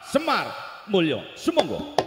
Semar Mulyo sumangga.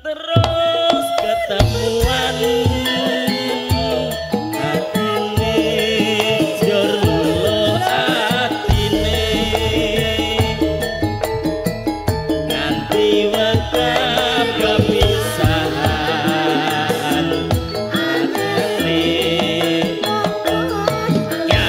terus ketemuan atine jorlo atine nganti wekam kepisahan atine ya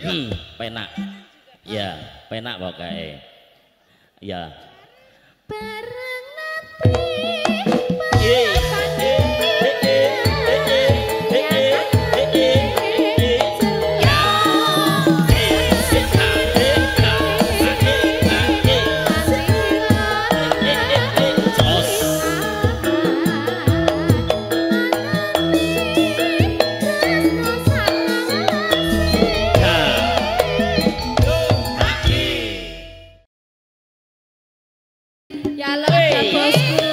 ya penak ya penak pokoknya ya bareng nanti ya lo bosku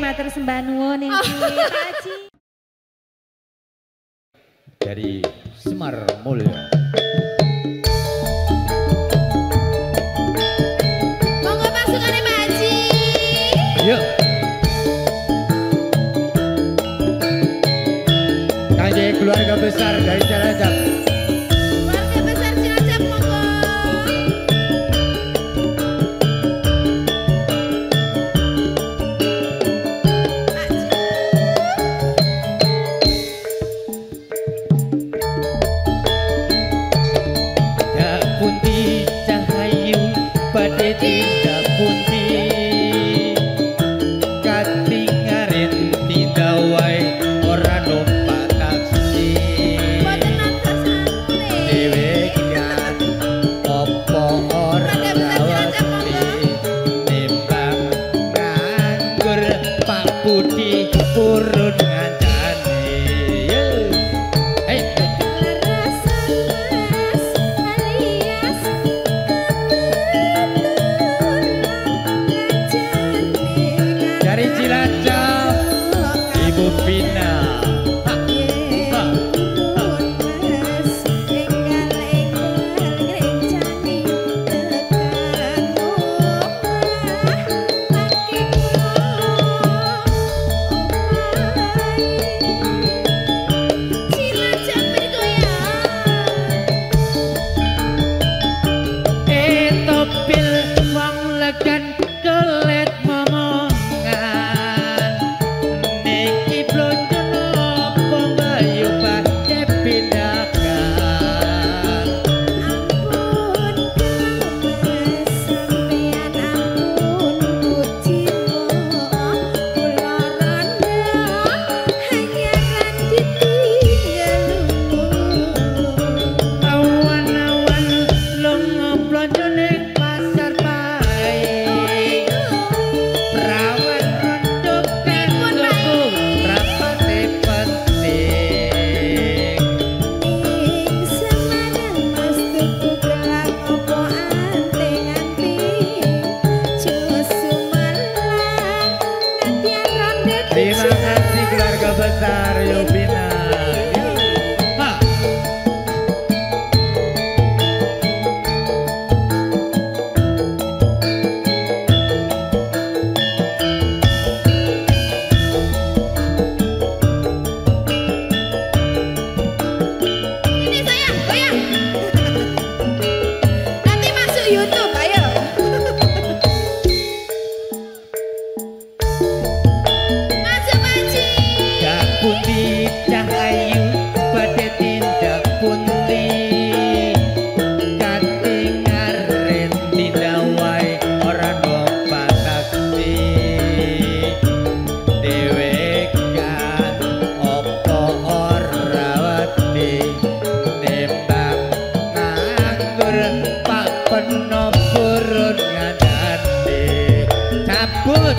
matur sembah nuwun iki Pak Haji. Dari Semar Mulyo. Monggo masukane Pak Haji. Ayo. Kangge keluarga besar dari Cilacap. Keluarga besar Cilacap monggo. Dak pundi cahayu badhe tindak pundi katingarin tindak wae ora numpak taksi Mboten nonton santri. dhewe kan apa ora wati nimbang nganggur Pak Budi purun ngancane hey. Dari Cilacap Ibu Pina topil wong legan kelet momongan niki blonjo napa bayu badhe pindakan awan-awan lunga blonjo ning pasar pae perawan rondo kandoku rapate penting terima kasih keluarga besar Yobina ha. Ini saya, goyang. Nanti masuk YouTube, ayo. Masuk Pak Haji. Dak pundi cahayu badhe tindak pundi katingaren tindak wae ora numpak taksi dhewe kan apa ora wati nembang nganggur Pak Peno purun ngandane cabut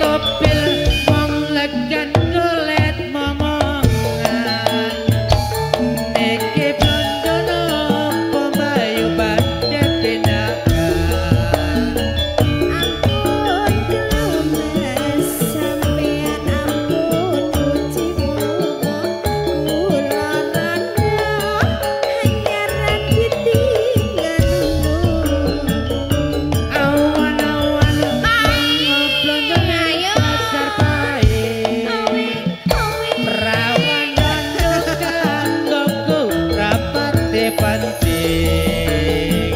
topil wong legan kelet momongan niki blonjo napa bayu badhe pindakan awan-awan lunga blonjo ning pasar pae perawan rondo kandoku rapate penting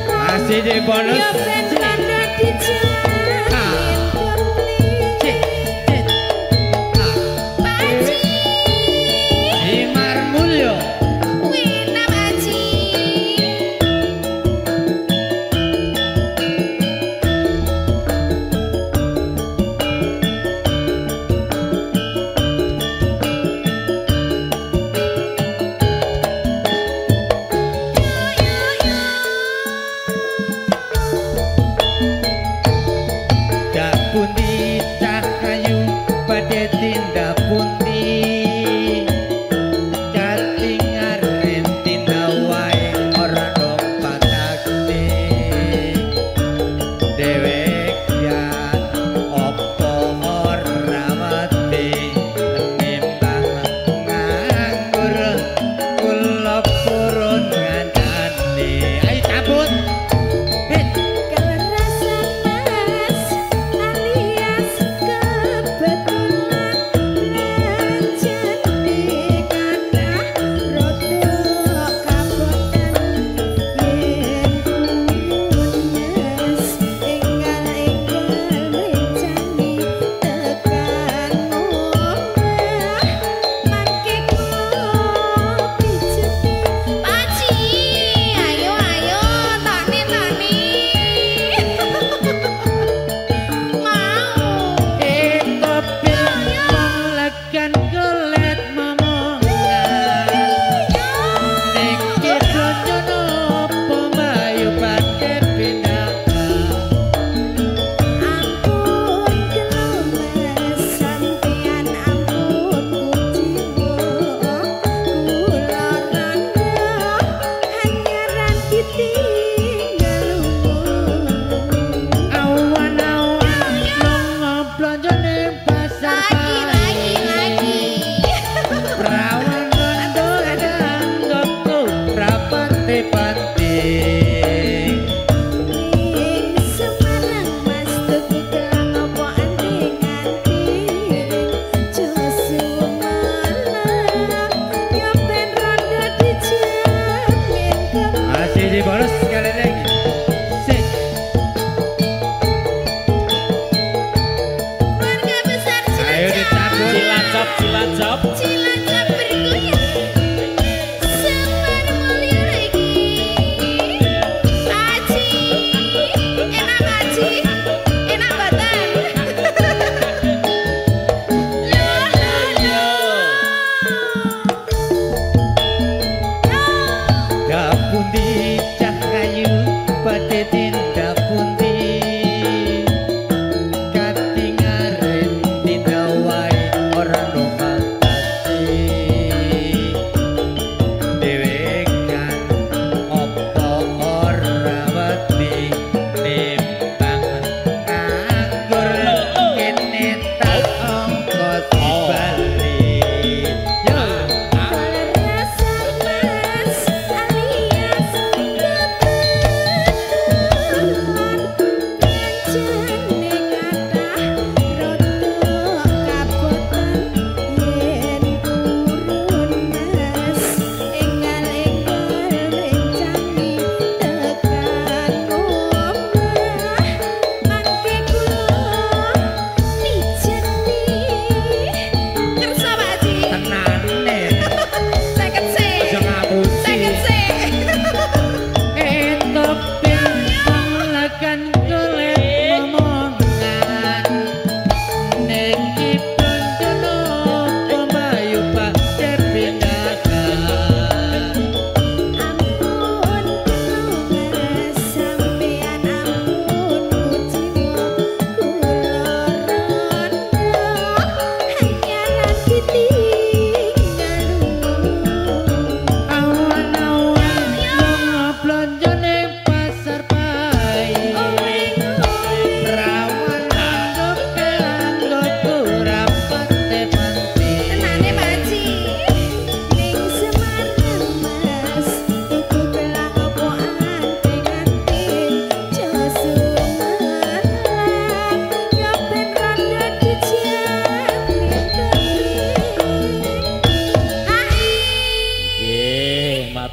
masih di bonus Cik.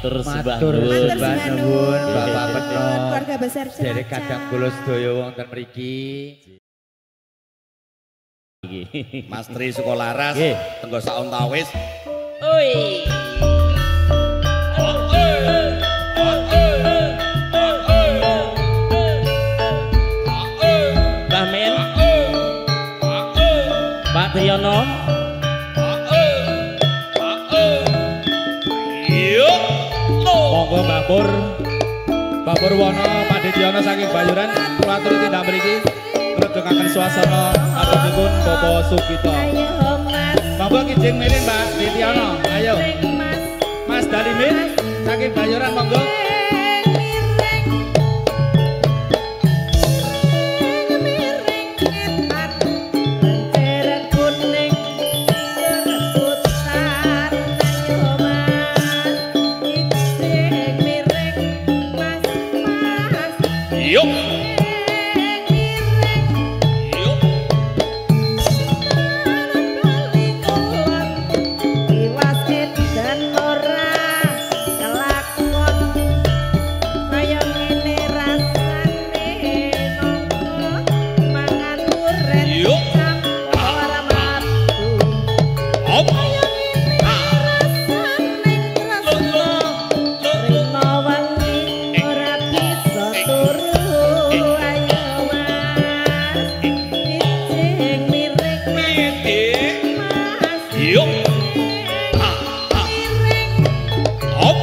matur sembah Matur nuwun. sembah nuwun Bapak Nuwun, Petno. keluarga besar Cilacap. Dari kadang kula sedaya wonten mriki. Mas Tri Sukolaras Nggih. tenggo sauntawis. Oi. Mbah Men. Pak Triyono. Monggo Mbah Pur. Mbah Purwono Pak Dityono saking Bayuran kula aturi tindak mriki ngredokaken suasana aturipun Bapak Sugito. Ayo Mas. Monggo kijing milih Mbak Dityono. Ayo. Mas. Mas Dalimin saking Bayuran monggo. Yuk. Yuk. Yuk. Op. Yuk. Op.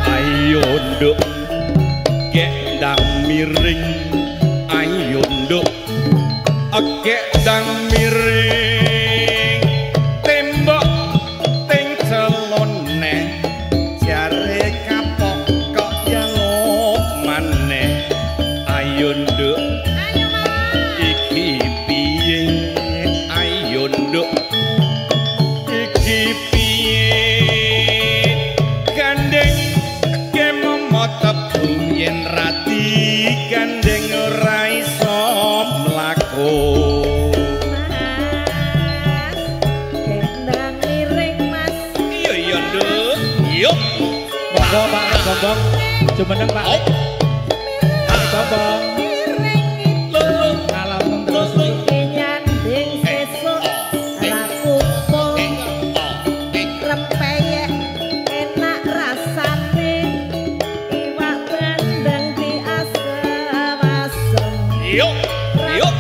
Ayo nduk kek ndang miring. Ayo nduk kek ndang miring. Tembok ting celone jare kapok kok yalo maneh. Ayo nduk iki piye. Ayo nduk iki piye. Gandeng ke momotepu yen rati gandeng ora iso mlaku. Iya iya nduk. Yuk. Monggo Pak Gombong. Jumeneng Pak. Op. Gombong. Ngalamun terus. Yuk. Yuk.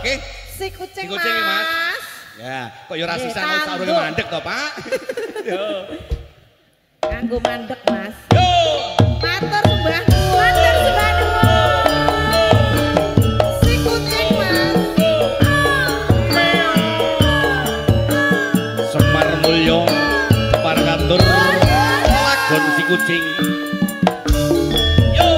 Oke. Si kucing, Si kucing, Mas. Mas. Ya, kok yo ra Nggih, sisan sarunge tangguh. mandek to, Pak? Yo. Kanggo mandek, Mas. Yo. Matur sembah nuwun. Matur sembah nuwun. Si kucing, Mas. Semar Mulyo Parkatur lagon si kucing. Yo.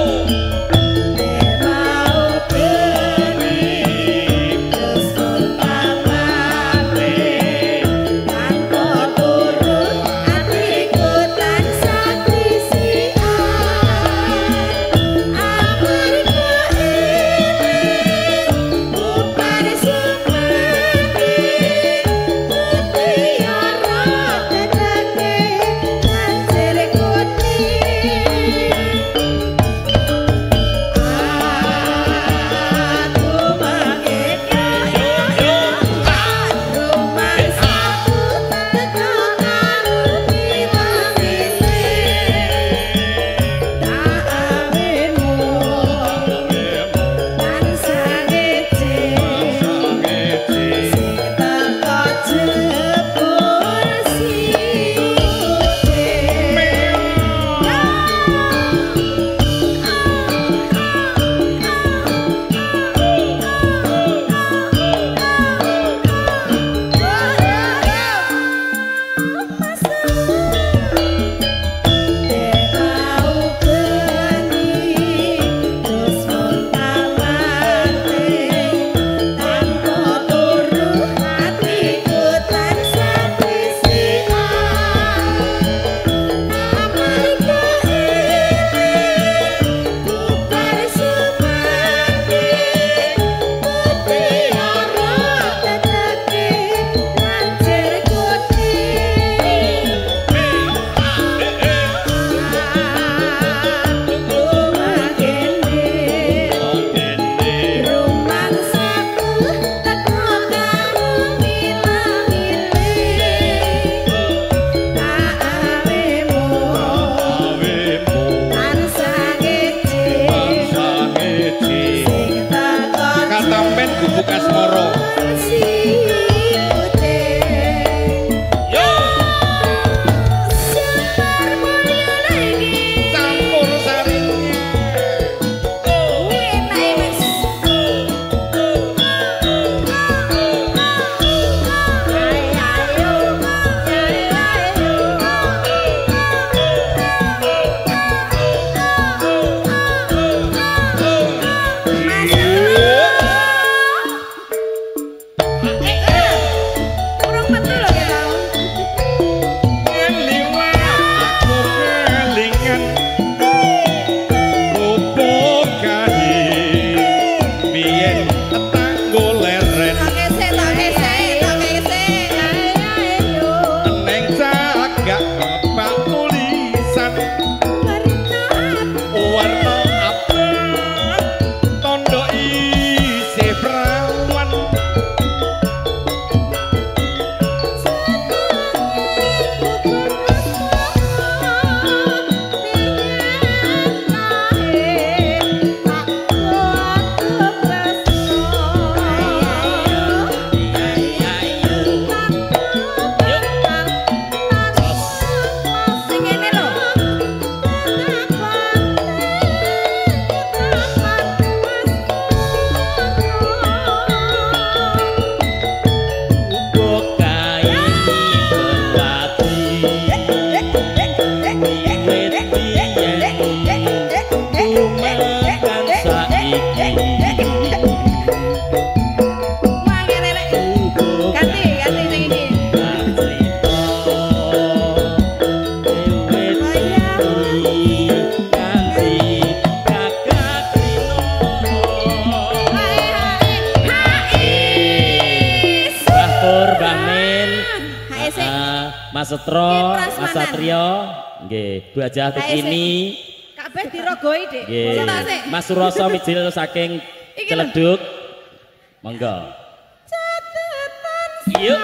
Mas Setro, Mas Satrio, nggih, Bu Hajah Tukini. Kabeh dirogoi, Dik. Nggih. Mas Suroso Mijil saking Celeduk. Monggo. Yuk.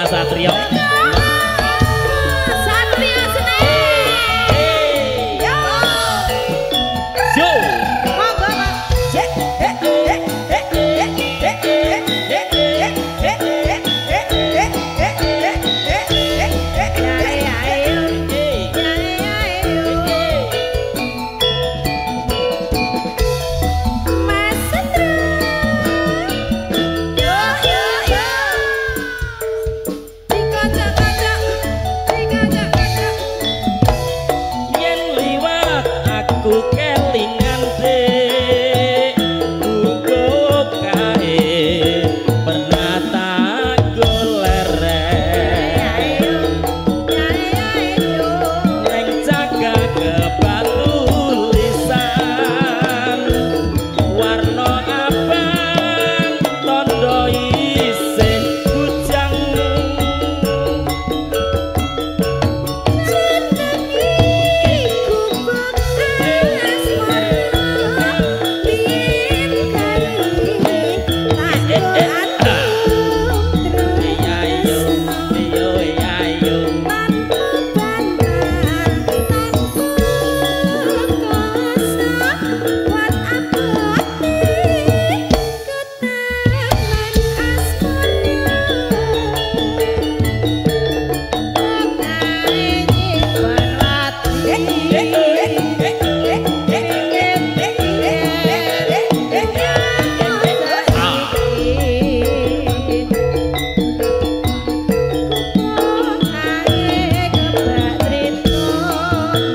Mas Satrio. Satria Senen. Yo. Yo. Monggo, Mas. Yen liwat aku kelingan dek ugo kae pernah tak golerek neng jaga kebatu tulisan warna abang tondo isih bujang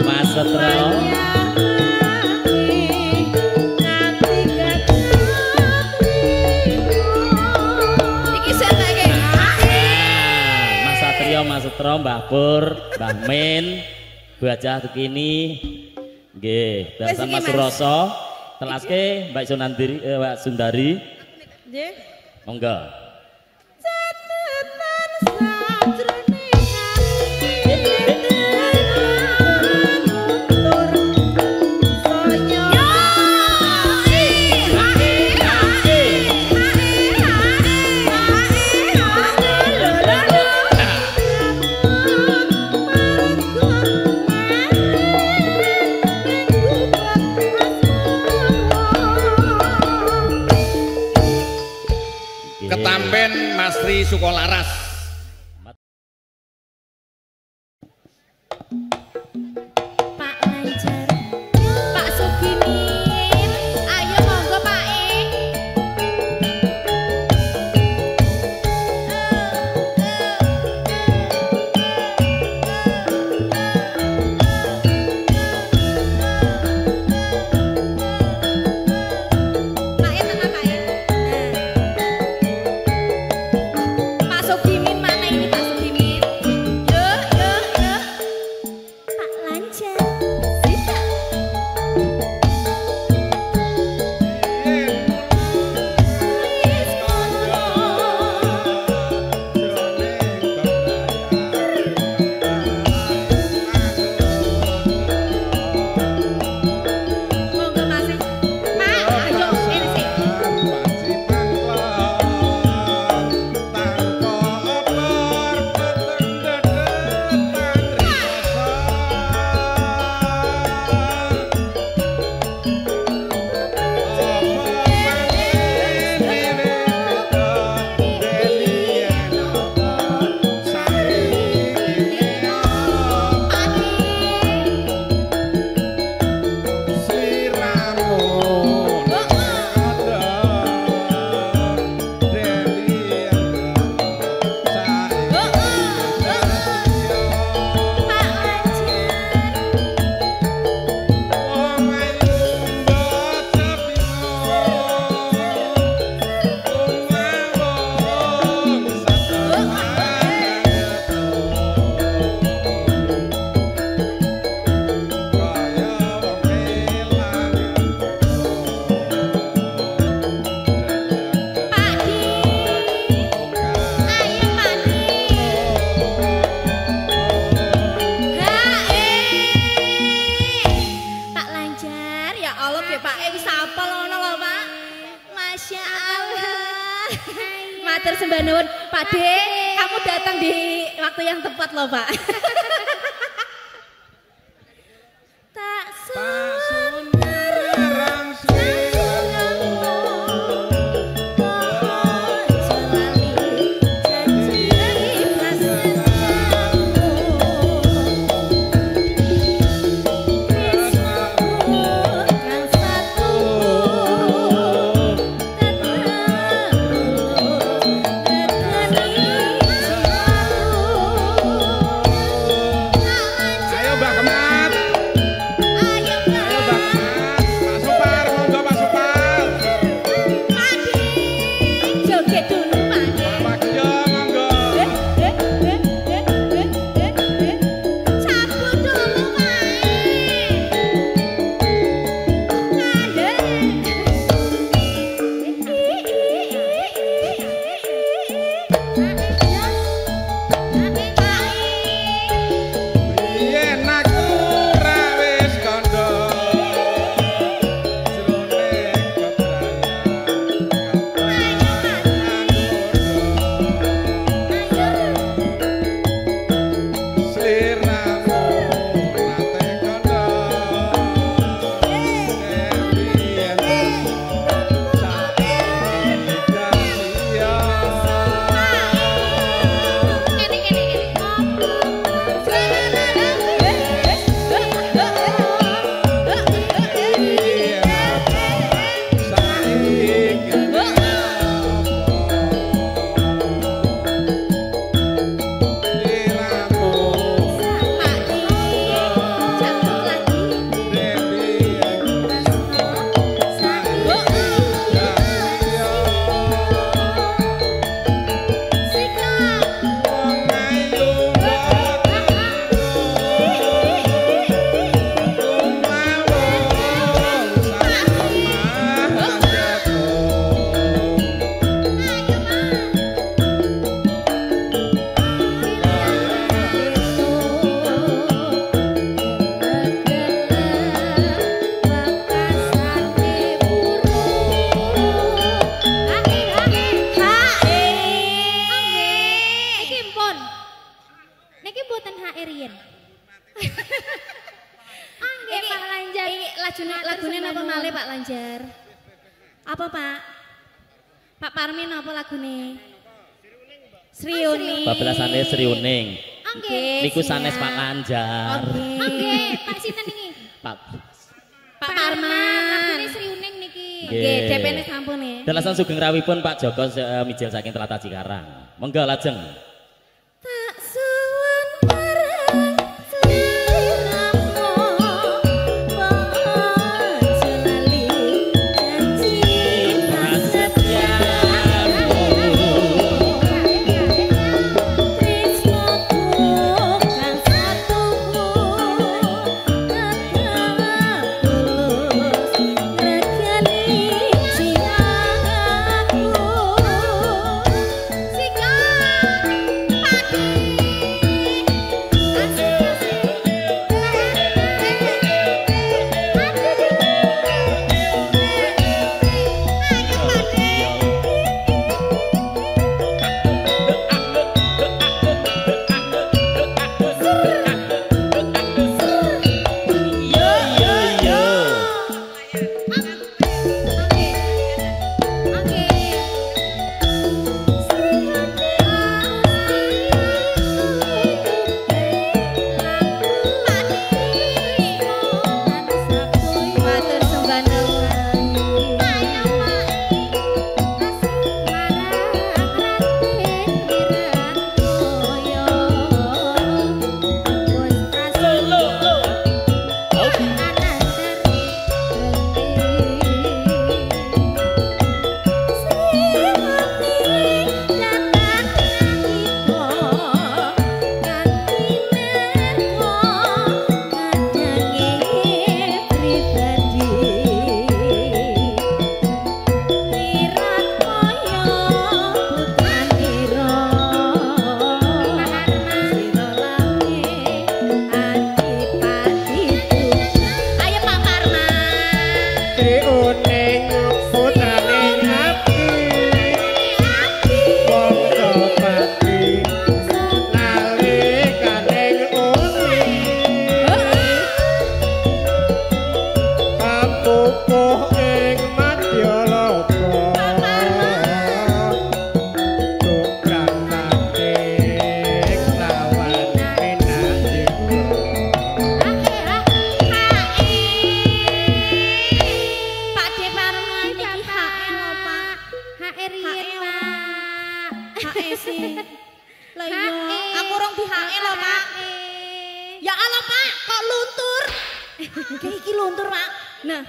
Mas Setro. Mas Satrio, Mas Setro, Mbah Pur, Mbah Min, Bu Ajah Tukini, nggih, Darsan Mas Suroso, telaske Mbak Sunandiri, Mbak Sundari, Nggih. monggo. Ketampen Mas Tri Sukolaras. Pak Lancar, Pak Sugimin, ayo monggo Pak Pak tenang Pak Pak Sugimin mana ini Pak Sugimin? Yo yo yo. Pak Lancar, Sita. Monggo Mas. Pak, ayo ini sih. Matur sembah nuwun, Pak De. kamu datang di waktu yang tepat loh, Pak. Tak sunarang lagune napa malih Pak Lanjar? Apa Pak? Pak Parmin apa lagune? Sriuning. Babelasane Sriuning. Nggih. Niku sanes Pak Lanjar. Nggih, Pak sinten niki? Pak Parman. Lagune Sriuning niki. Nggih, DP-ne sampun nggih. Dalasan sugeng rawipun Pak Joko mijil saking Tlatah Cikarang. Monggo lajeng. Tak suwun marang sliramu aja lali janji prasetyamu tresnaku kan satuku katawa tulus regani jiwaku sikap hae lho, Pak. Ya Allah, Pak, kok luntur? Kayak iki luntur, Pak. Nah,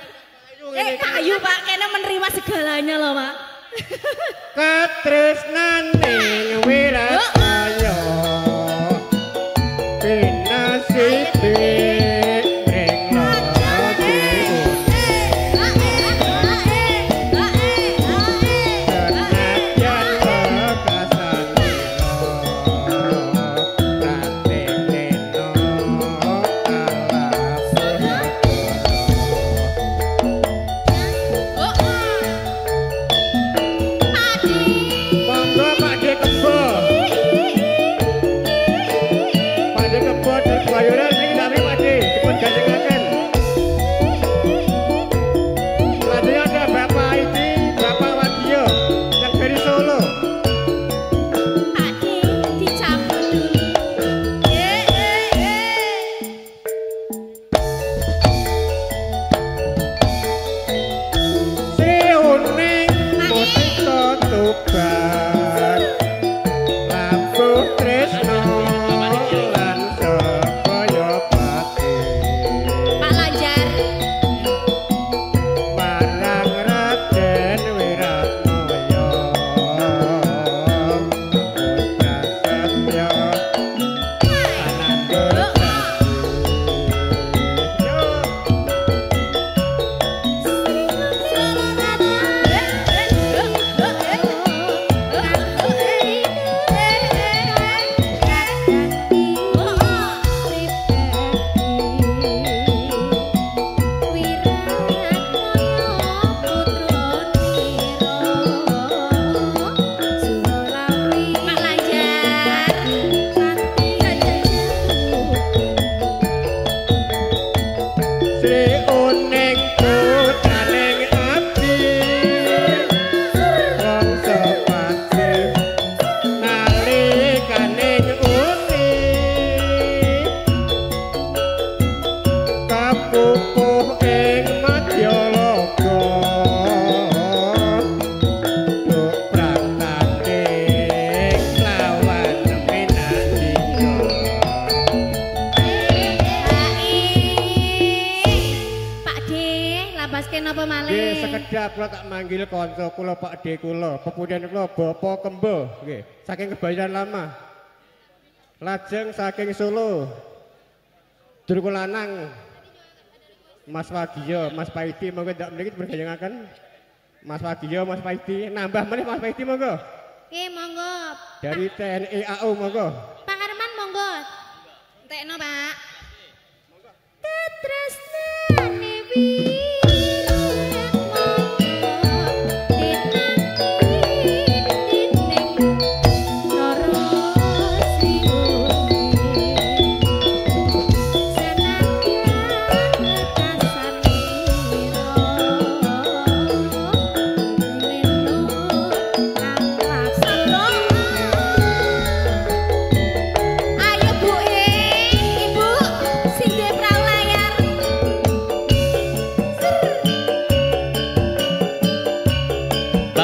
kayu, Pak, kena menerima segalanya loh, Pak. Katresnane wirasaya pinasibe kula tak manggil kanca kula Pakde kula, pepunden kula Bapak Kembo nggih, saking Kebayoran Lama. Lajeng saking Solo. Durung lanang Mas Wagio, Mas Paidi monggo ndak mriki bergayangaken. Mas Wagio, Mas Paidi, nambah meneh Mas Paidi monggo. Nggih, monggo. Dari TNI AU monggo. Pak Arman monggo. Entekno, Pak. Katresnane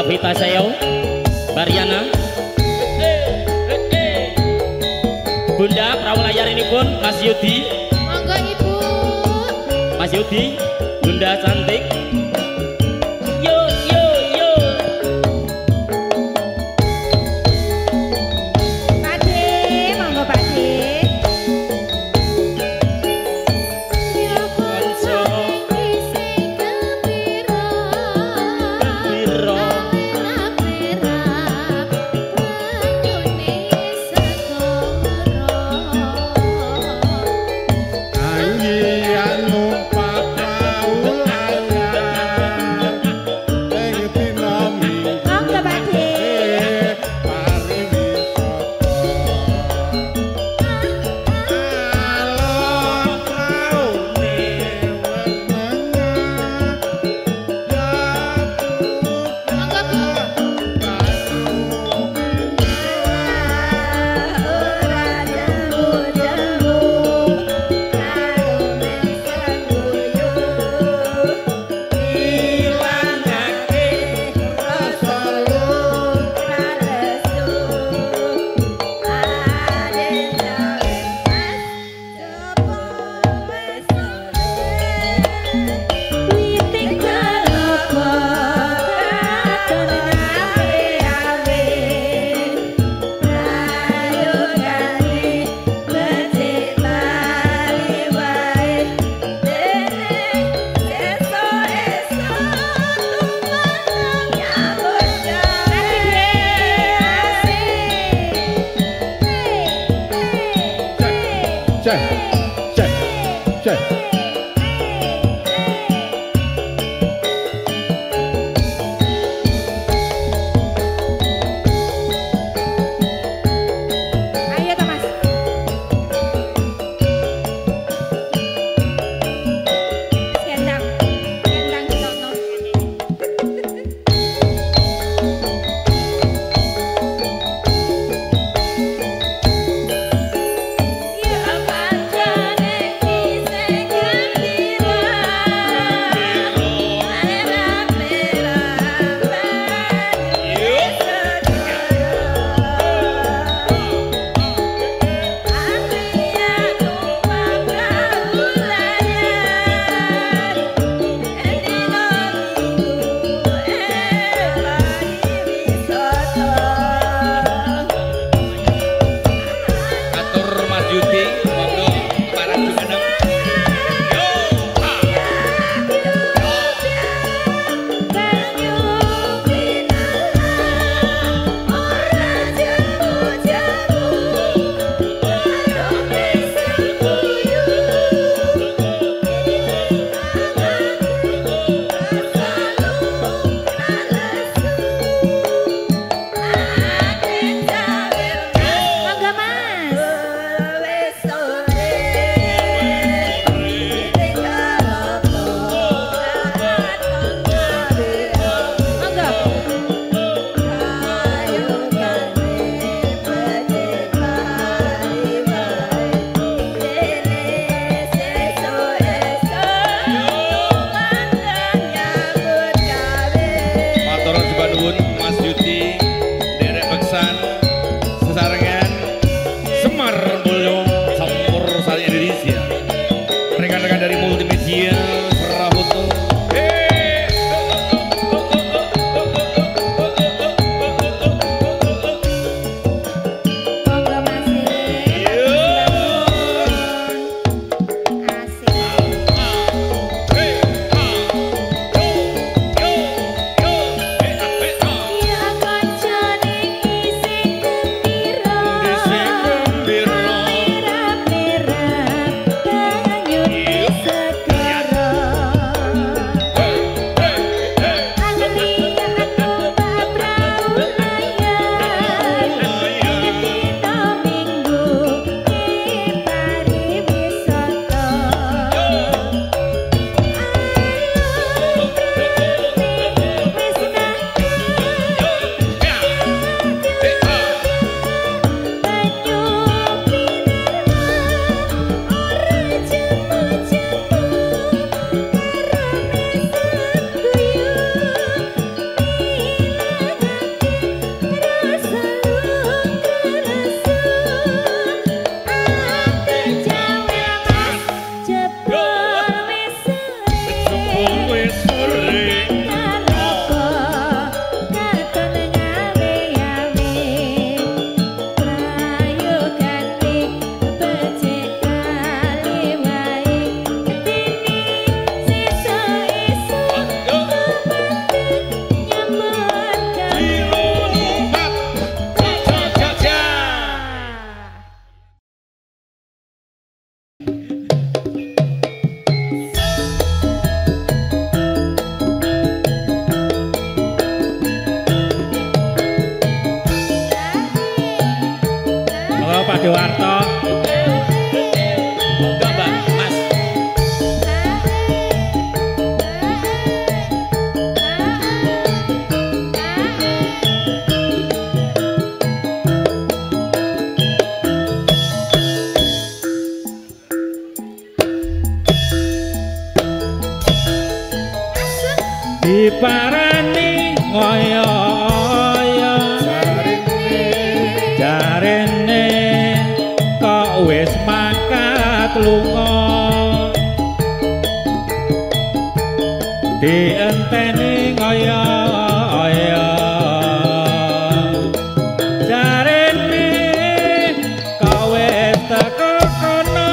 Vita Sayo, Bariana, Bunda perahu layar ini pun Mas Yudi, monggo Ibu, Mas Yudi, Bunda cantik. Numpak perahu layar Pak Dewarto. Monggo Mbak Mas. Diparani ngoyo-oyo jarene kok wis mangkat lunga dienteni ngoyo-oyo jarene kok wis teko kono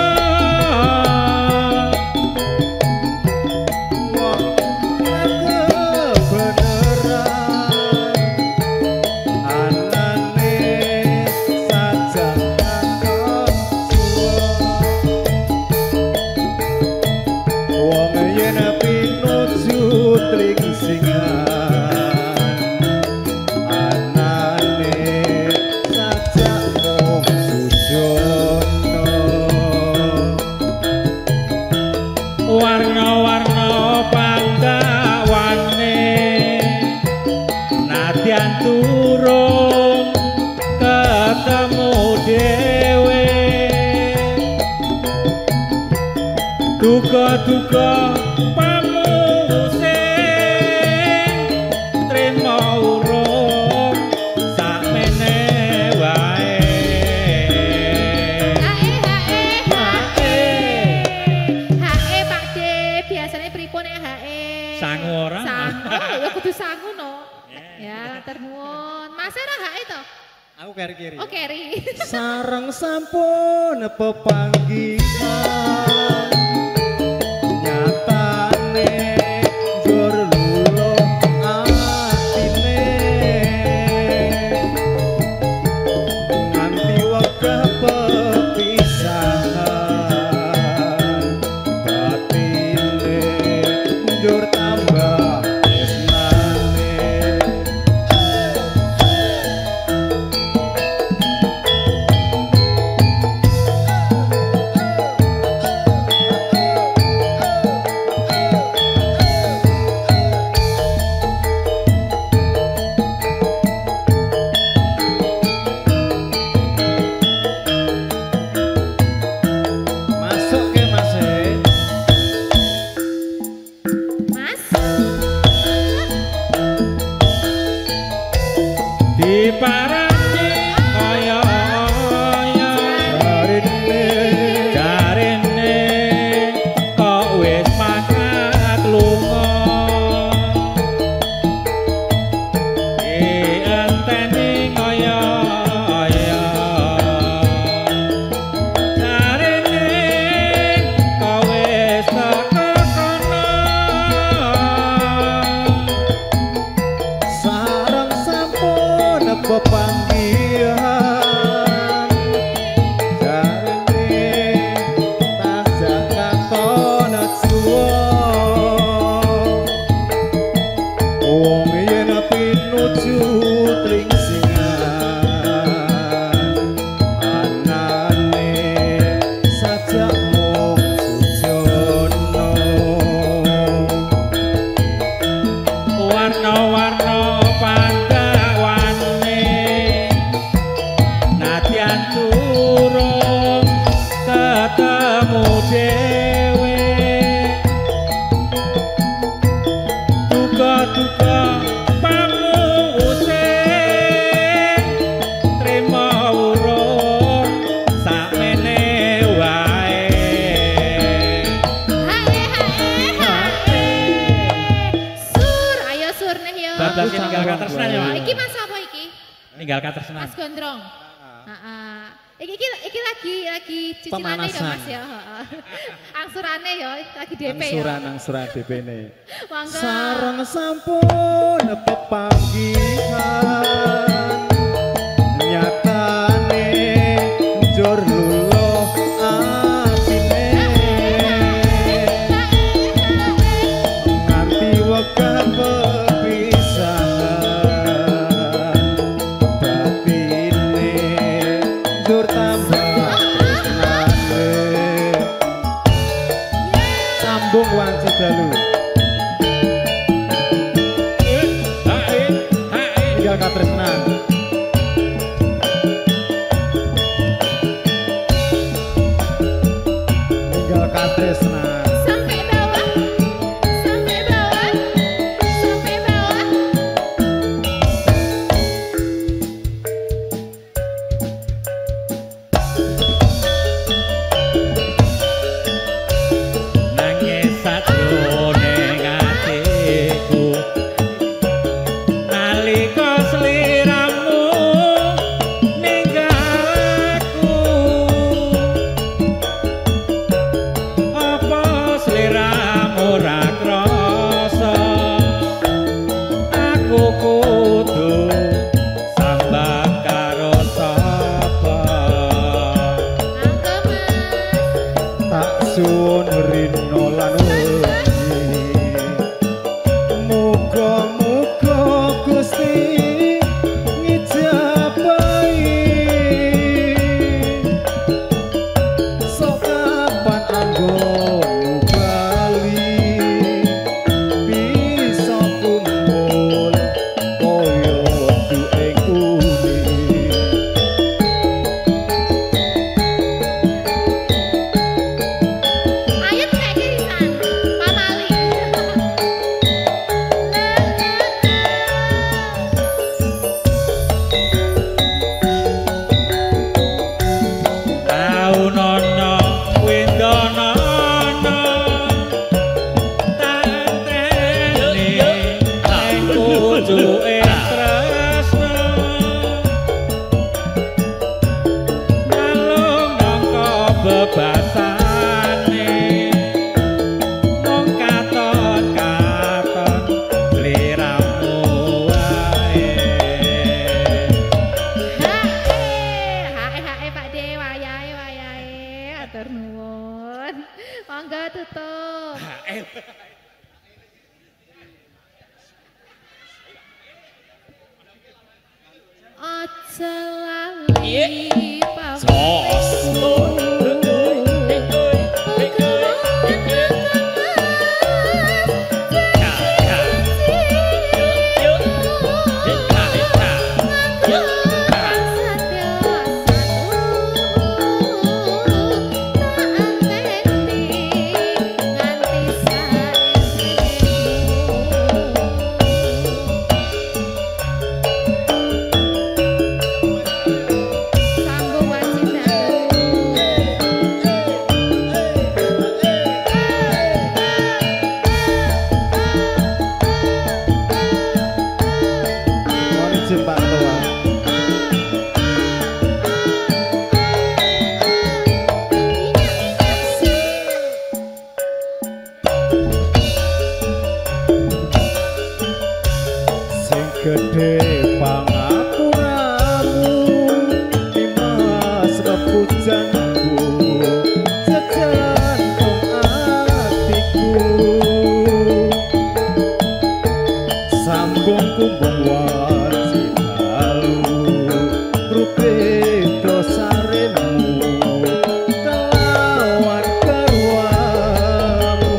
duga-duga pamungusing trima urung sakmene wae hae Pakde biasanya pripun ya hae sangu ora sangu ya kudu sangu no ya ternuwun Mas ora hae to Aku keri-keri. oh keri Sareng sampun pepanggihan nyatane njur luluh atine nganti wegah pepisahan batine njur tambah tresnane Masuk ke Mas Mas diparani kaya jarene kok wis mangkat lunga enteni kaya jarene kok wis teko kono sareng sampun pepanggihan jarene tansah katon suwa wong yen pinuju tringsingan anane sajak mung sujono warna-warna pandawane nadyan turung ketemu dhewe duga-duga pamungusing trima urung sakmene wae sur ayo sur neh yo bablas ninggal katresnan ya Pak iki Mas apa iki ninggal katresnan Mas Gondrong heeh iki lagi cicilannya ya Mas ya heeh angsurane ya lagi DP ya angsuran DP-ne monggo sareng sampun pepanggihan nyatane njur luluh atine nganti wegah pepisahan batine njur tambah tresnane sambung wanci dalu tinggal katresnan tinggal katresnan sampai bawah sampai bawah sampai bawah nangis sajroning atiku nalika sliramu ninggal aku apa bebasane mong katon-katon liramu wae. Hae Pak De wayahe atur nuwun. Monggo tutup. Aja lali gede pangapuramu Dimas rebut janku sejantung hatiku sambung kumbung wajib halu rupit dosaremu kelawan garwamu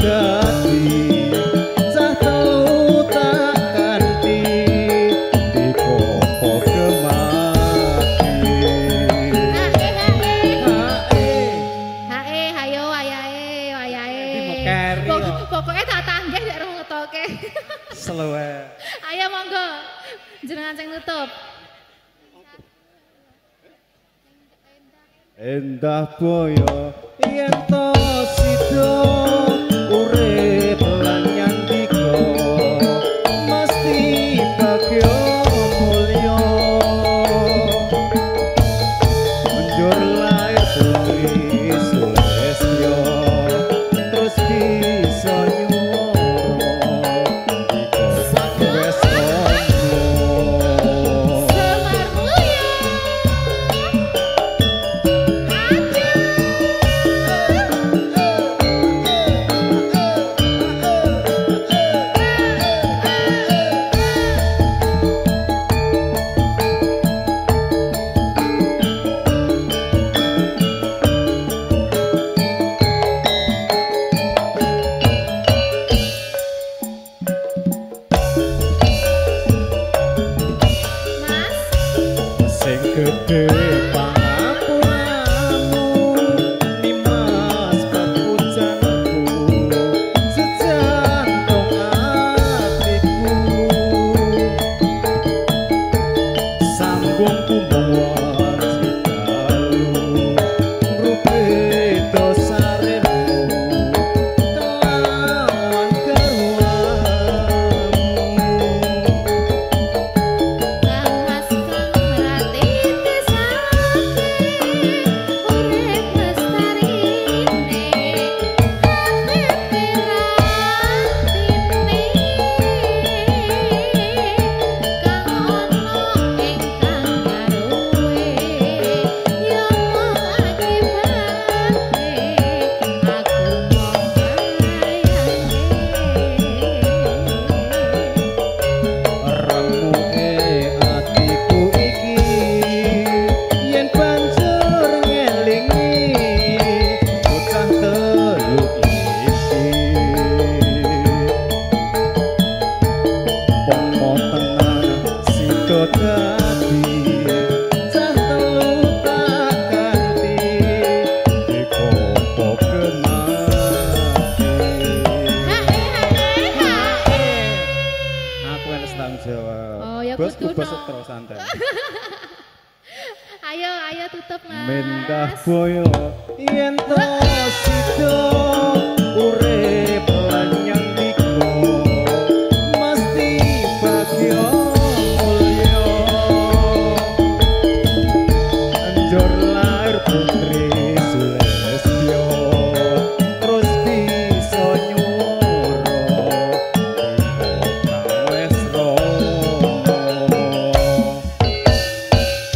dadi cah telu tak ganti dikopo gemati hae hayo wayahe pokoknya tak tanggih nek rung ngetoke seluwe ayo monggo jenengan sing nutup endah boyo yen to sida urip lan nyandika mesti bagya mulya banjur lair putri Sulistya terus bisa nyuwara dika wes gede pangapuramu Dimas rebut janku sejantung hatiku sambung kumbung wajib halu rupit dosaremu kelawan garwamu Ayo tutup Mas. Mentah boyo yen to sida urip lanyang diko mesti bagya mulya anjur lair putri Sulestyo terus bisa nyuwara wes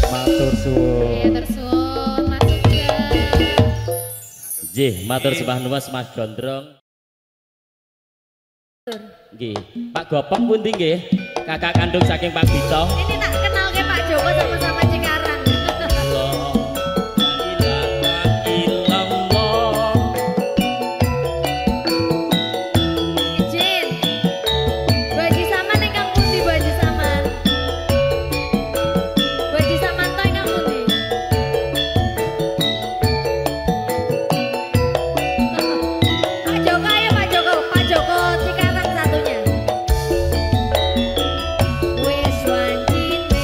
matur suwun. Nggih, matur sembah nuwun Mas Gondrong. Nggih, Pak Gopong pundi nggih? Kakak kandung saking Pak Bito. Ini tak kenal ke Pak Joko sama-sama Cikarang. Izin. Bu Haji Saman ingkang pundi Bu Haji Saman? Bu Haji Saman to ingkang pundi? Pak Joko ayo Pak Joko. Pak Joko Cikarang satunya. Wis wancine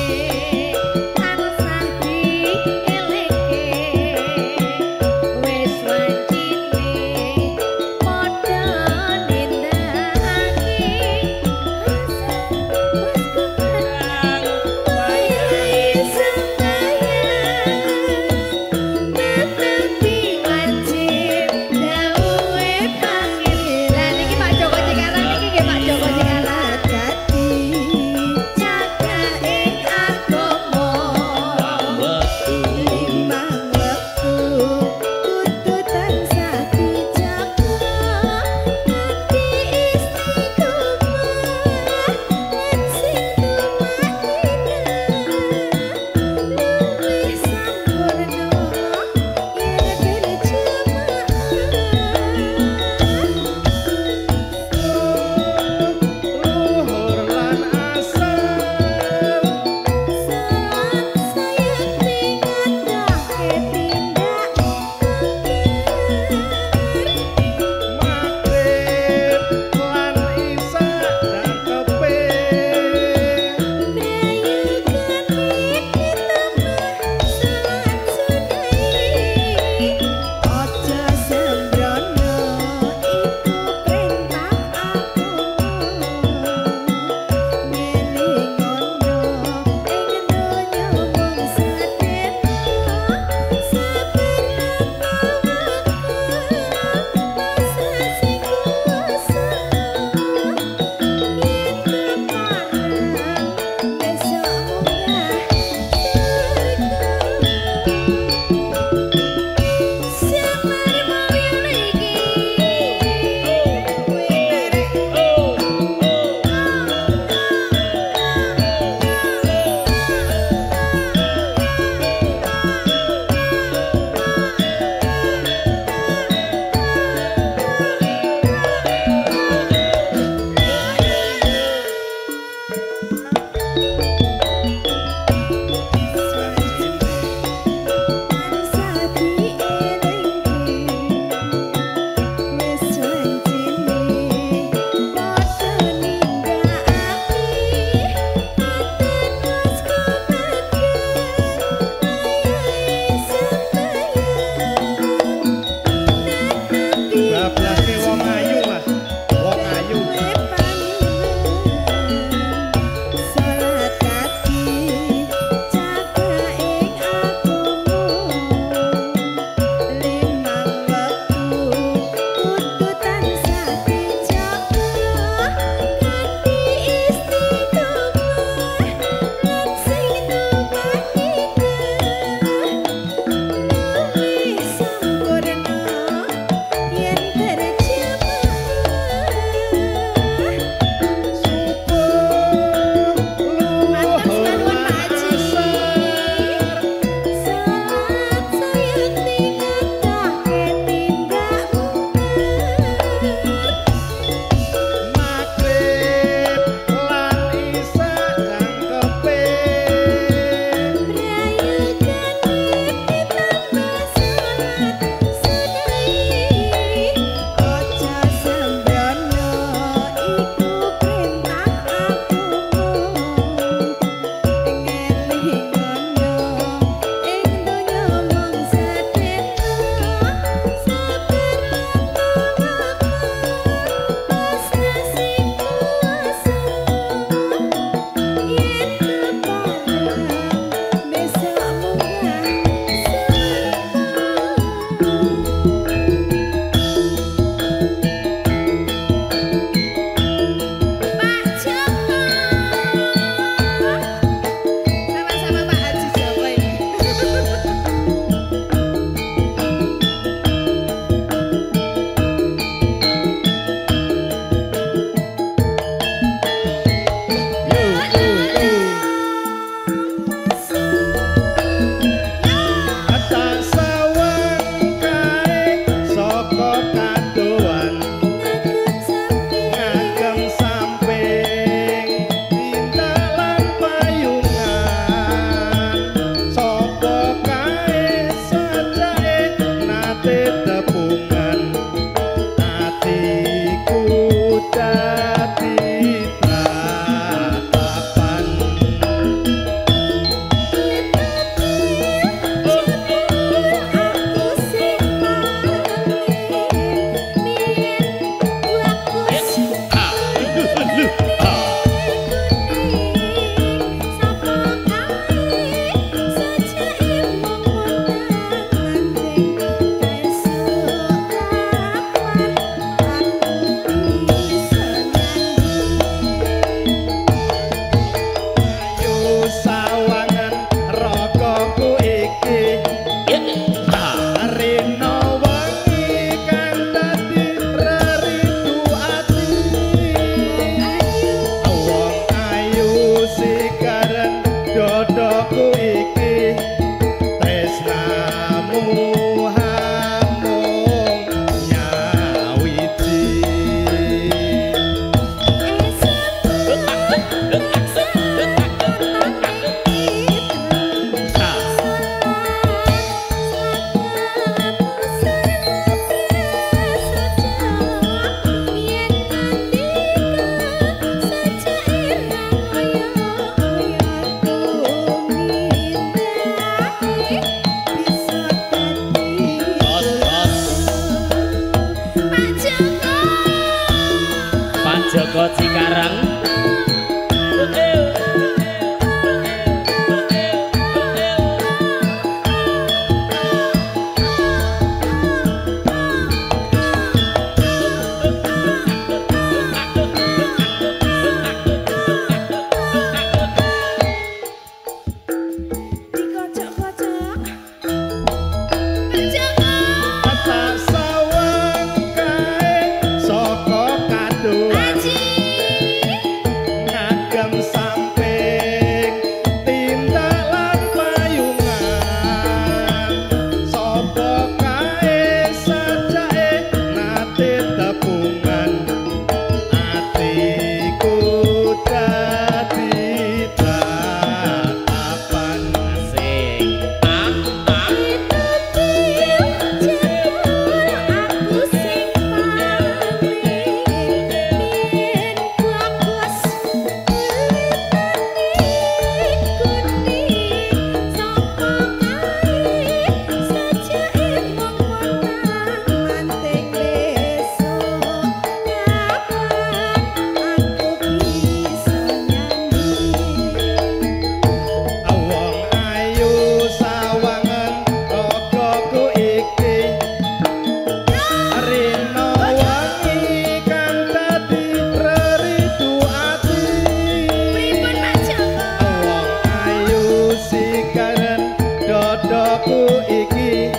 karaku iki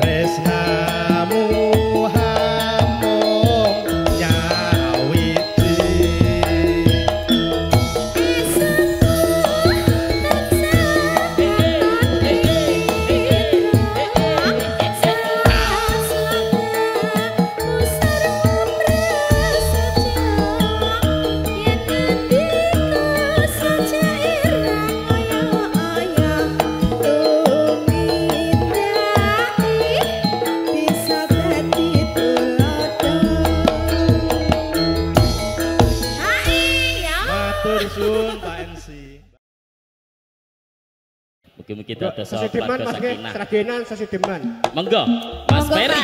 tresnamu hamung nyawiti Mugi-mugi dados sesideman Mas nggih, seragenan sesideman. Monggo, Mas Ferry.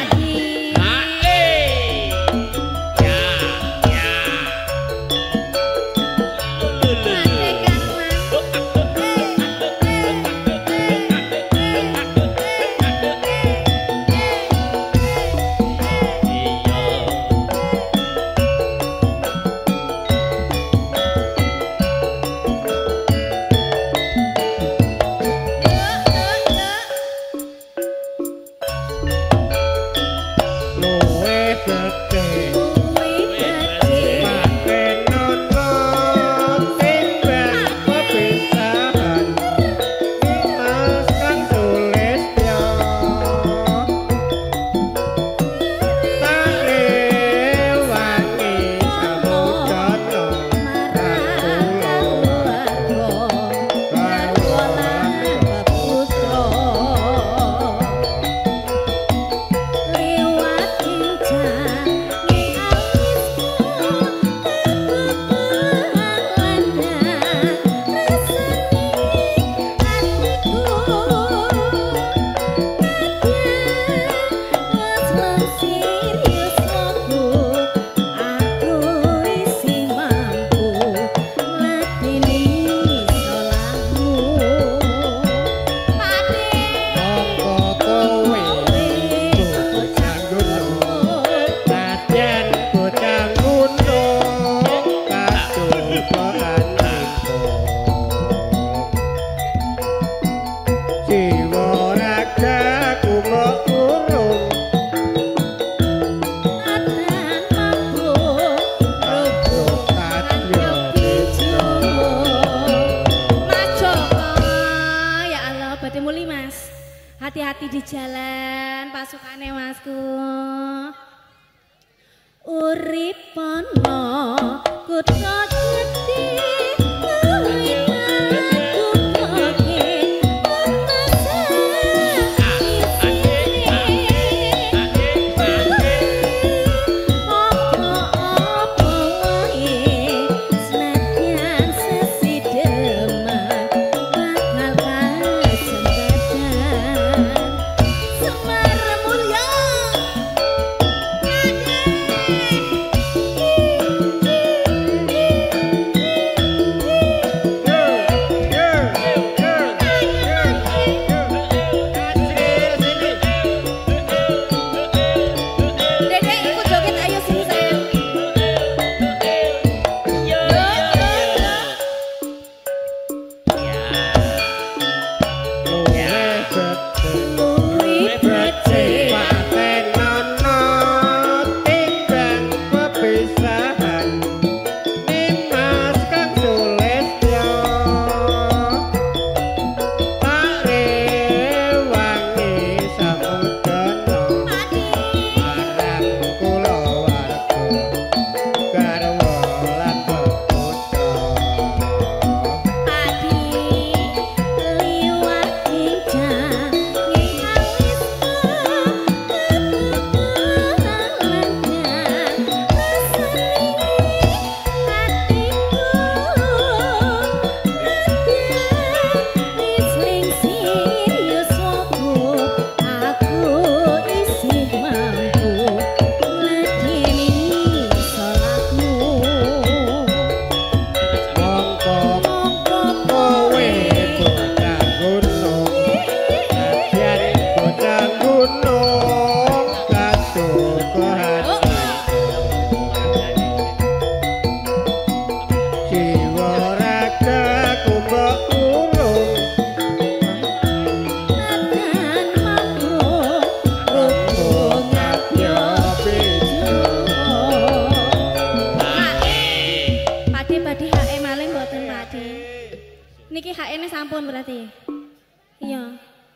Hati-hati di jalan pasukane Masku. Urip ana kutha gedhe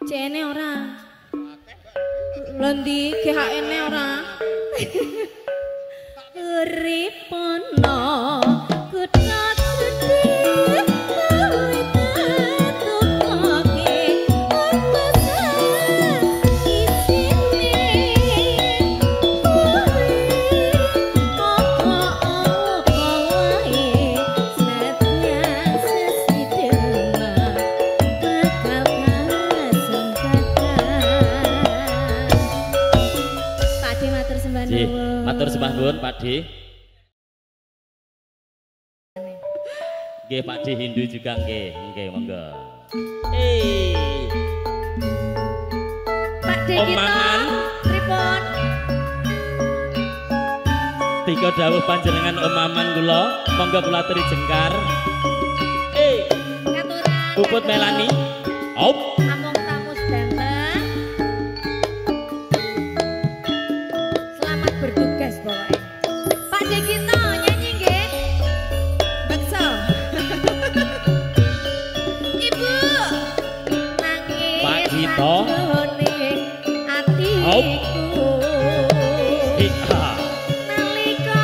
CN ora. Lendi GHN ora. Ripono kuthat gedhe kowe tetuke apa isine apa wae setya sesidema bakal kesempatan Pakde matur sembah nuwun matur sembah nuwun Pakde. Nggih Pakde Hindu juga nggih, monggo. Pakde kita pripun? Tiga dawuh panjenengan Omaman kula, monggo kula aturi jengkar. Katuran. Puput Melani. Op. Among tamu sedanten. Selamat bertugas pokoknya. Pakde kita nyanyi nggih. Beksa. Ibu. Nangis. Pak Gito. Atiku. Ika. Nalika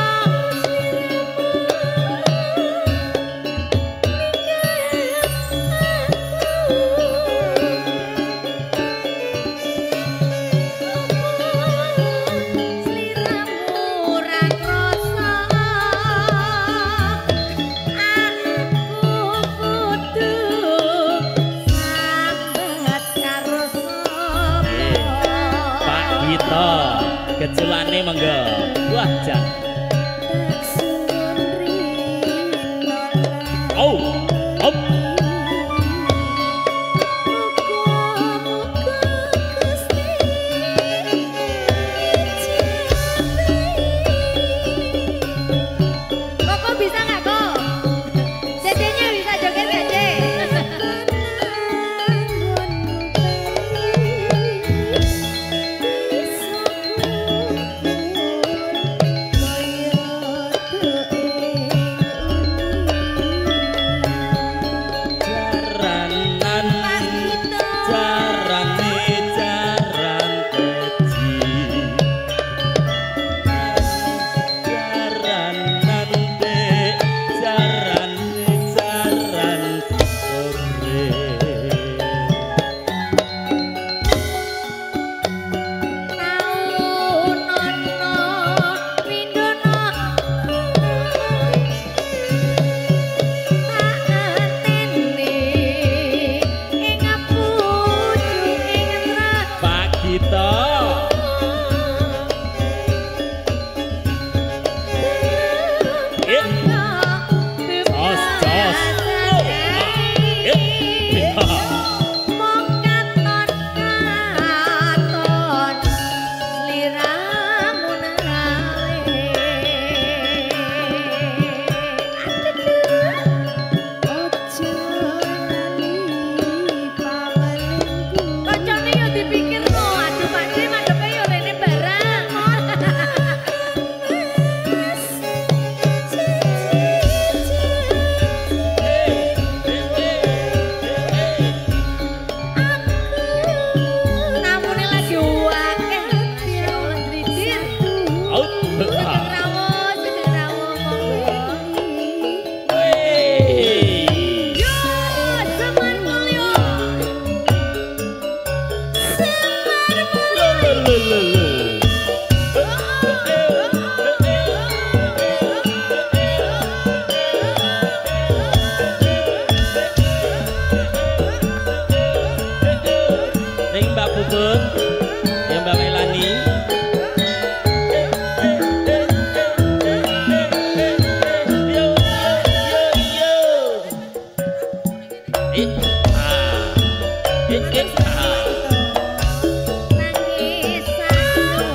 sliramu ra krasa aku kudu sambat karo sapa Pak Gito. Keculane monggo. Wah, jan. Oh. Op. Koko bisa nggak kok? Dedenya bisa joget nggak Cek? Jaranan. Jarane jaran keji. Jaranan dek, jarane jaran sore. Pak Gito. Jos, jos. Kocone yo dipikir no, aduh Pakde madhepe yo rene barang. Namune lagi akeh sira ndridir. Sugeng rawuh monggo. Yo Semar Mulyo. Semar Mulyo. Ring Mbak Puput, ya Mbak Melani. Yo, yo, yo. Nangis sampe atiku.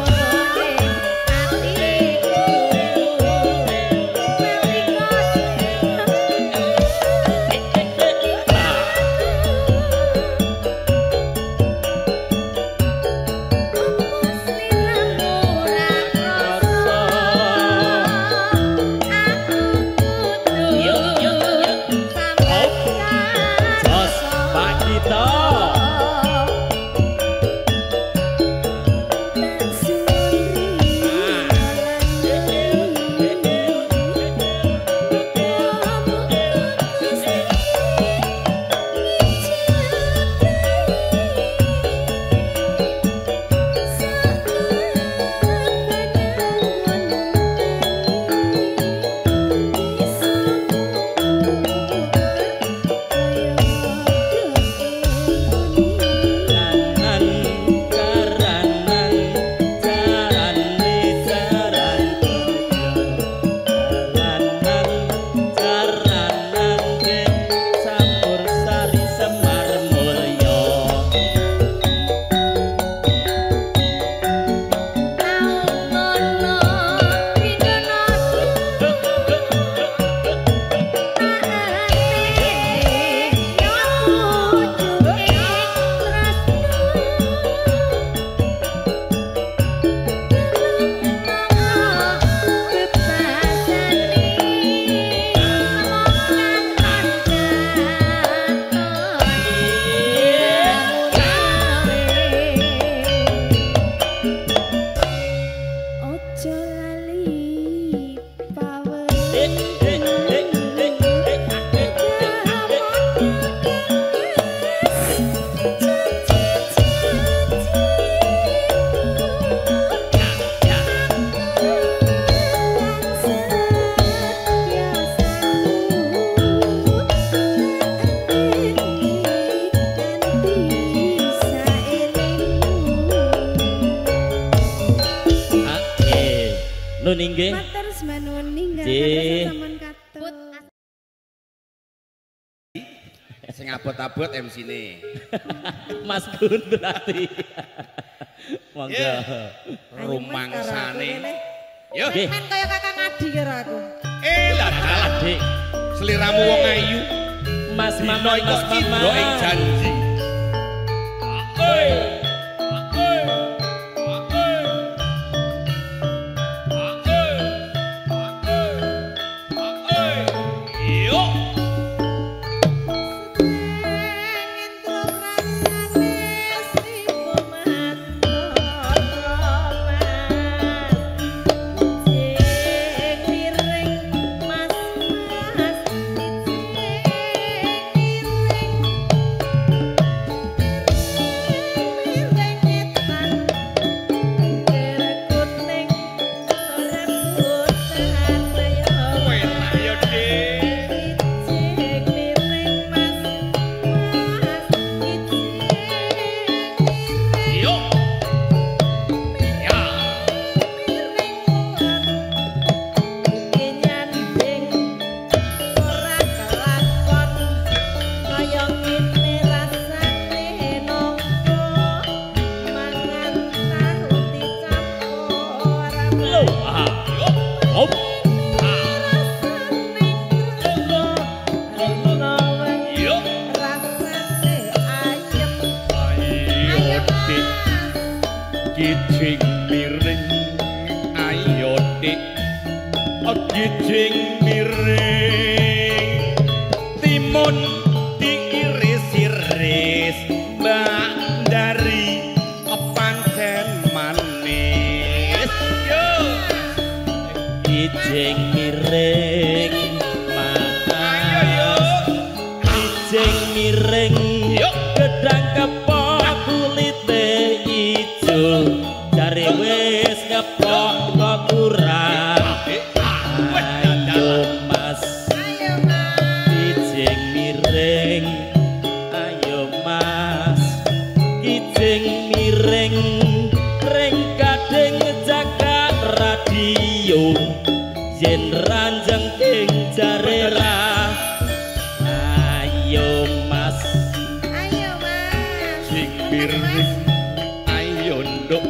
nuwun inggih. Matur nuwun ninggal sampun katut. Sing abot-abot MC-ne. Mas Gun berarti. Monggo. Rumangsane. Yo. Kan kaya Kakang Adi karo aku. Lah dalah, Dik. Seliramu wong ayu. Mas Mama Mas Mama ing janji. Kijing miring ayo dik kijing miring timun diiris-iris mbak dari pancen manis yo kijing miring mas kijing miring gedang kepok kulite ijo jare wis kepok kok kurang ayo mas kijing miring ayo mas kijing miring ring kadeng jagat radio yen ranjang ing jare ra ayo mas kijing miring ayo nduk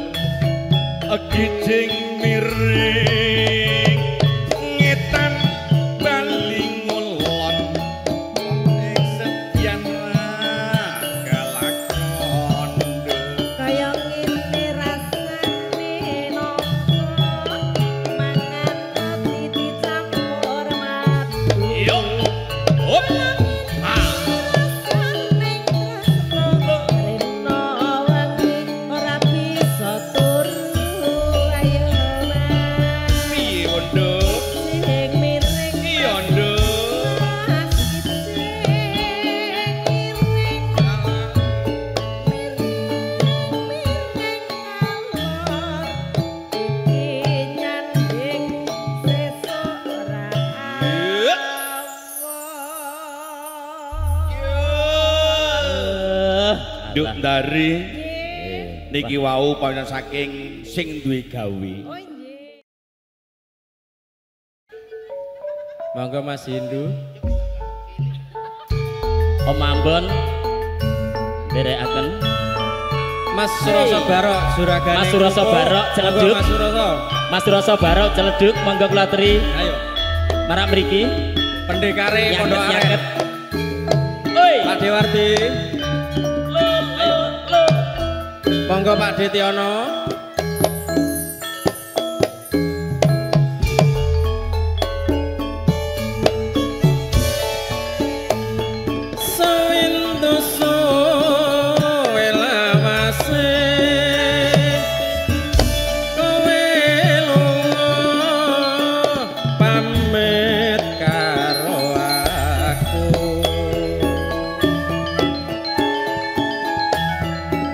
kijing miring ngetan bali ngulon ing sedyan galakon Kaya ngene rasane nopo mangan roti dicampur madu. yo hop Rena wangi ora bisa turu ayo mas piye nduk sing miring iya nduk mas Duk dari niki wau panjenengan saking sing duwe gawe. Monggo Mas Hindu. Om Ambon derekaken Mas Suroso Barok Suragane. Mas Suroso Barok Celeduk. Mas Suroso. Mas Suroso Barok Celeduk monggo kula aturi Ayo. marak mriki Pendekare Pondok Aren. nyaket. Oi, Pak Dewarti. lo. Monggo Pak Detiono.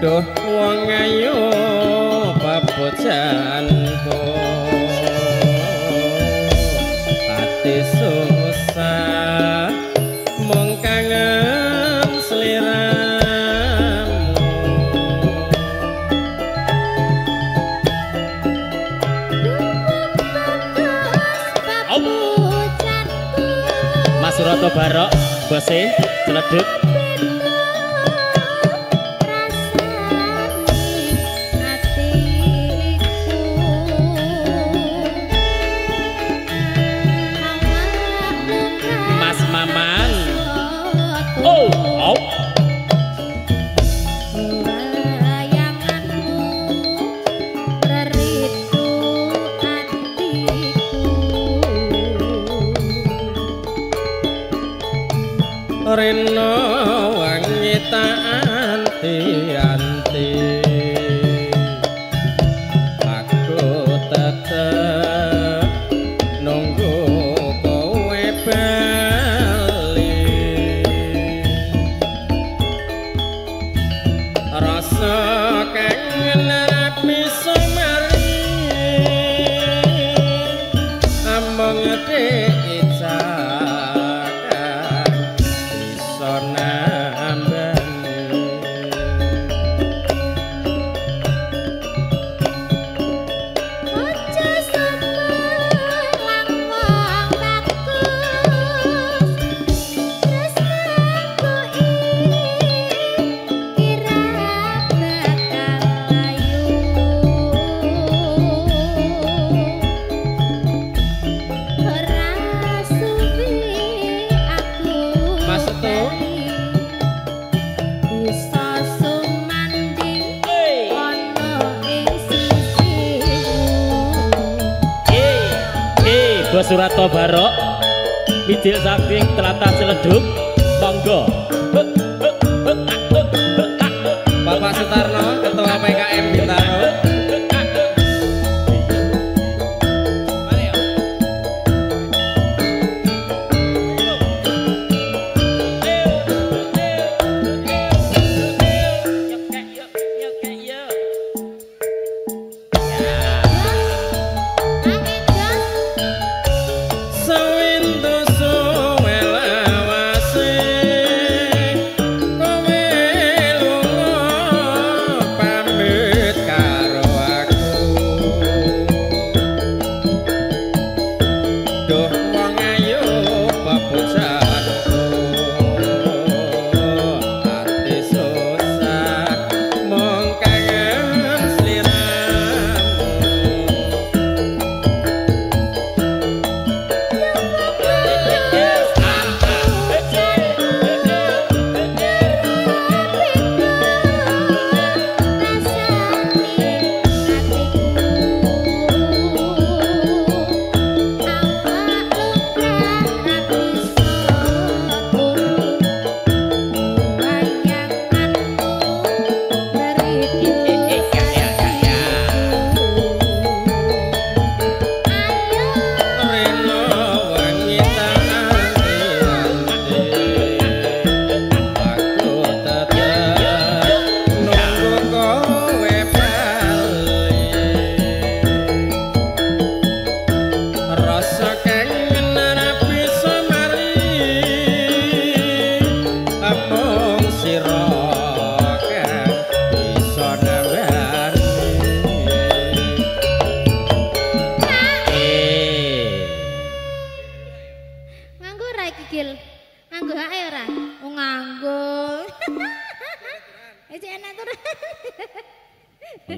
Duh wong ayu babojanku ati susah mung kangen sliramu Surata Barok bose celeduk Mas Mamang Rena wangi tak anti-anti aku tetep nunggu kowe bali rasa kangen bisa mari among Surata Barok Midil saking tlatah Ciledug monggo Bapak Sutarno Ketua PKM Bintaro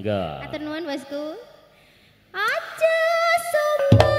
Enggak. Atur nuwun bosku. Aja sumpah.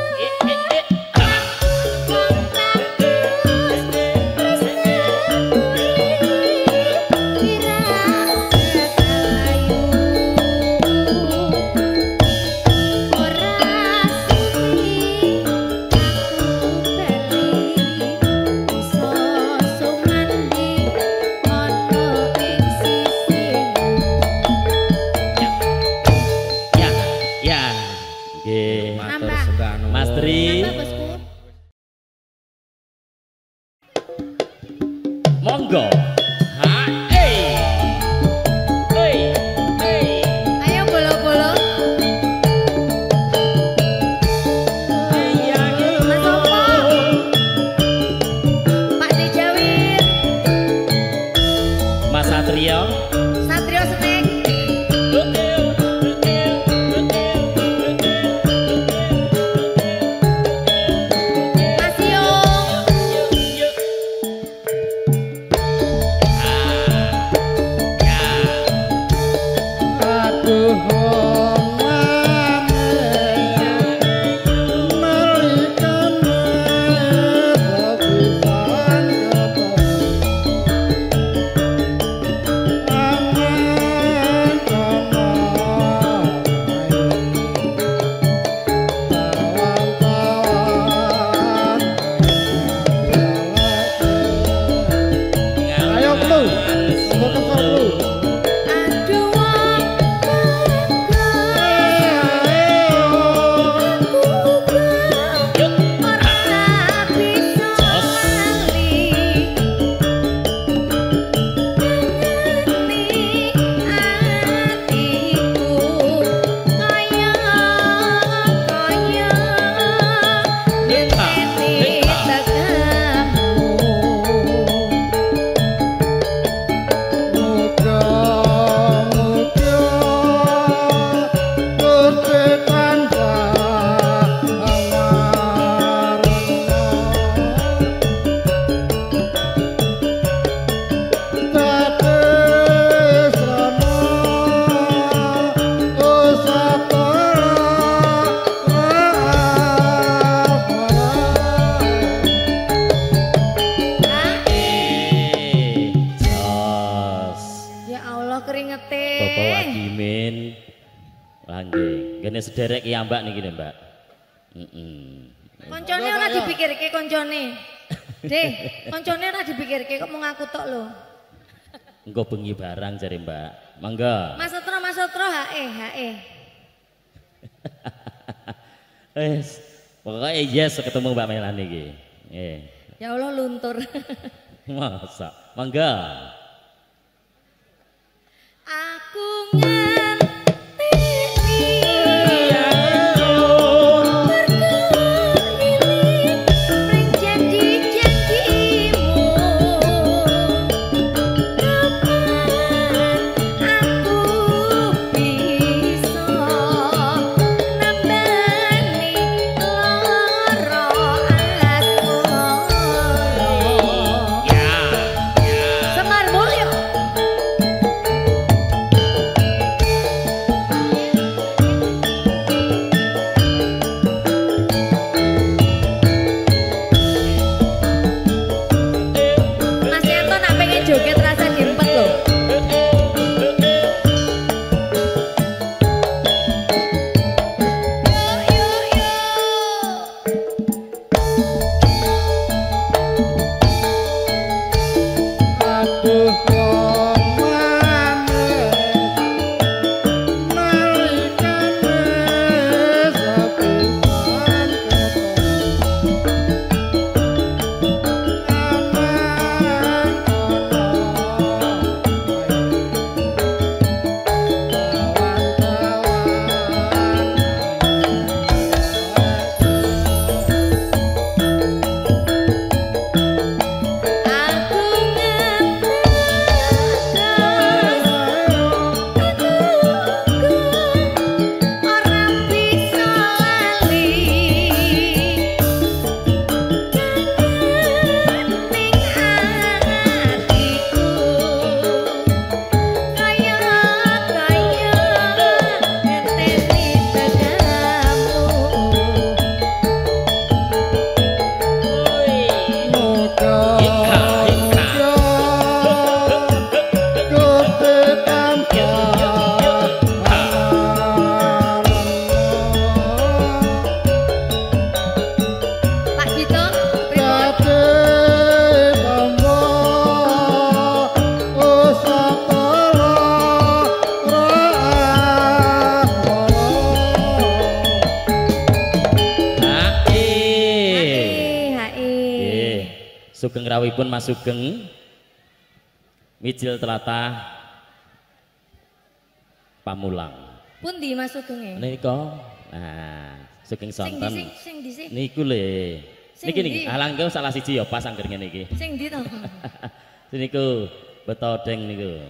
Bapak Wagimin. Lah nggih, ngene sederek ki ambak niki lho, Mbak. Koncone ora dipikirke koncone. Deh, koncone ora dipikirke kok mung aku tok lho. Engko bengi barang jare Mbak. Mangga. Mas Sotro hae. Pokoknya yes ketemu Mbak Melani iki. Ya Allah luntur. Masa. Mangga. Aku ngerti Sugeng rawipun Mas Sugeng mijil telatah Pamulang. Pundi Mas Sugeng? Nika. Nah, Sugeng sonten. Sing dhisik. Niku le. Niki alangkah salah siji ya pas angger ngene iki. Sing ndi to? Niku betodeng niku.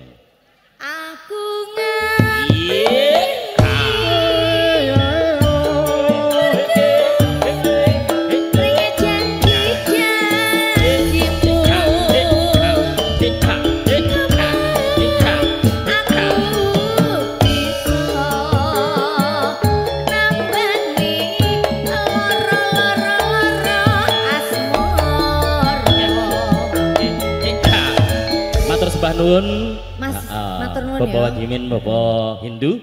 Aku ngerti. Matur sembah nuwun. Mas, matur nuwun ya. Bapak Wagimin, Bapak Hindu.